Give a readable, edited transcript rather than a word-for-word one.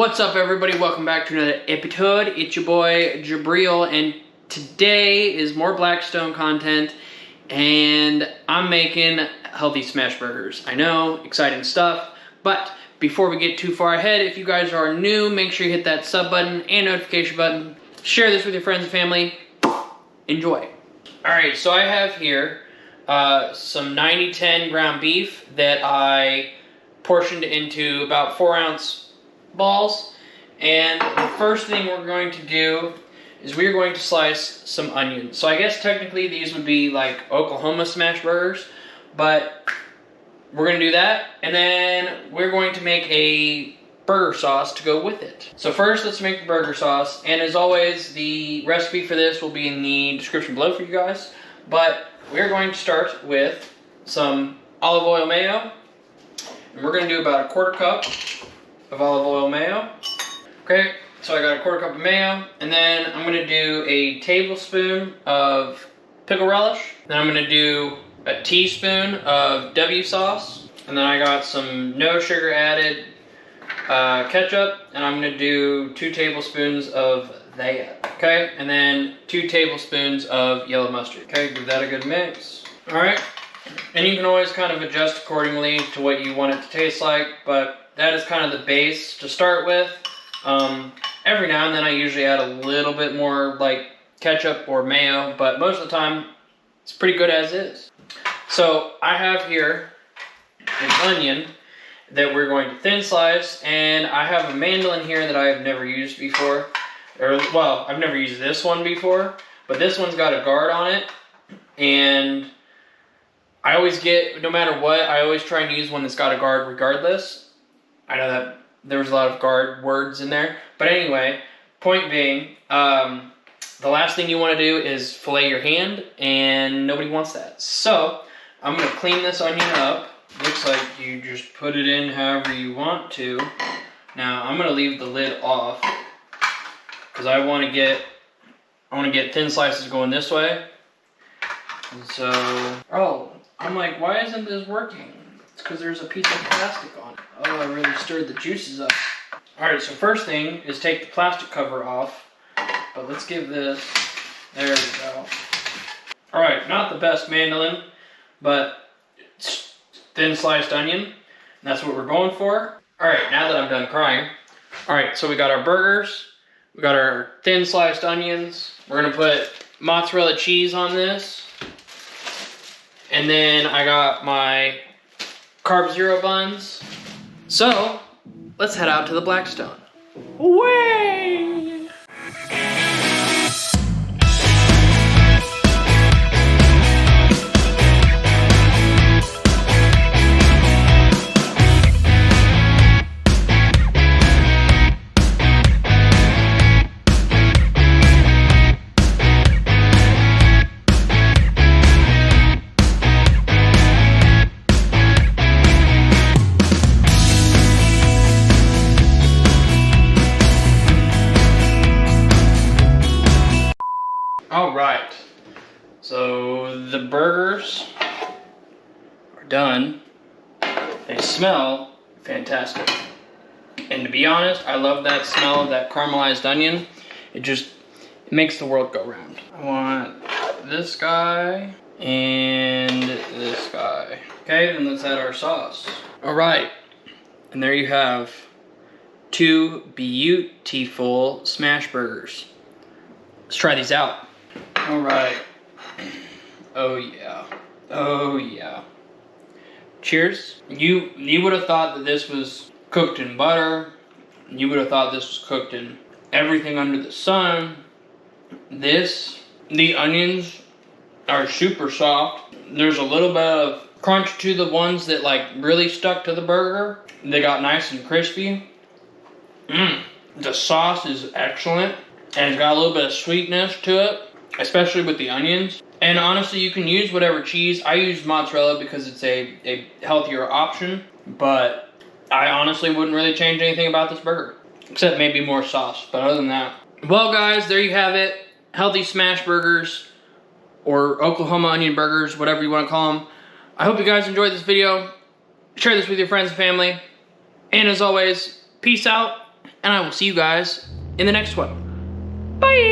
What's up, everybody? Welcome back to another episode. It's your boy Jabril, and today is more Blackstone content, and I'm making healthy smash burgers. I know, exciting stuff, but before we get too far ahead, if you guys are new, make sure you hit that sub button and notification button. Share this with your friends and family. Enjoy. Alright, so I have here some 90-10 ground beef that I portioned into about 4-ounce balls, and the first thing we're going to do is we're going to slice some onions. So I guess technically these would be like Oklahoma smash burgers, but we're going to do that, and then we're going to make a burger sauce to go with it. So first, let's make the burger sauce, and as always, the recipe for this will be in the description below for you guys, but we're going to start with some olive oil mayo, and we're going to do about a 1/4 cup of olive oil mayo. Okay, so I got a 1/4 cup of mayo, and then I'm going to do a tablespoon of pickle relish, then I'm going to do a teaspoon of W sauce, and then I got some no sugar added ketchup, and I'm going to do 2 tablespoons of that. Okay, and then 2 tablespoons of yellow mustard. Okay, give that a good mix. Alright, and you can always kind of adjust accordingly to what you want it to taste like, but that is kind of the base to start with. Every now and then I usually add a little bit more like ketchup or mayo, but most of the time it's pretty good as is. So I have here an onion that we're going to thin slice, and I have a mandolin here that I have never used before. Or, well, I've never used this one before, but this one's got a guard on it, and I always get, no matter what, I always try and use one that's got a guard regardless. I know that there was a lot of guard words in there, but anyway, point being, the last thing you want to do is fillet your hand, and nobody wants that. So I'm going to clean this onion up. Looks like you just put it in however you want to. Now I'm going to leave the lid off because I want to get thin slices going this way. And so, oh, I'm like, why isn't this working? It's because there's a piece of plastic on it. Oh, I really stirred the juices up. Alright, so first thing is take the plastic cover off. But let's give this, there we go. Alright, not the best mandolin, but it's thin sliced onion. And that's what we're going for. Alright, now that I'm done crying. Alright, so we got our burgers. We got our thin sliced onions. We're going to put mozzarella cheese on this. And then I got my Carb Zero buns. So, let's head out to the Blackstone. Way! Alright, so the burgers are done. They smell fantastic. And to be honest, I love that smell of that caramelized onion. It makes the world go round. I want this guy and this guy. Okay, then let's add our sauce. Alright, and there you have 2 beautiful smash burgers. Let's try these out. Alright. Oh yeah. Oh yeah. Cheers. You would have thought that this was cooked in butter. You would have thought this was cooked in everything under the sun. The onions are super soft. There's a little bit of crunch to the ones that like really stuck to the burger. They got nice and crispy. The sauce is excellent. And it's got a little bit of sweetness to it, especially with the onions. And honestly, you can use whatever cheese. I use mozzarella because it's a healthier option, but I honestly wouldn't really change anything about this burger, except maybe more sauce, but other than that. Well guys, there you have it. Healthy smash burgers, or Oklahoma onion burgers, whatever you want to call them. I hope you guys enjoyed this video. Share this with your friends and family. And as always, peace out. and I will see you guys in the next one. Bye!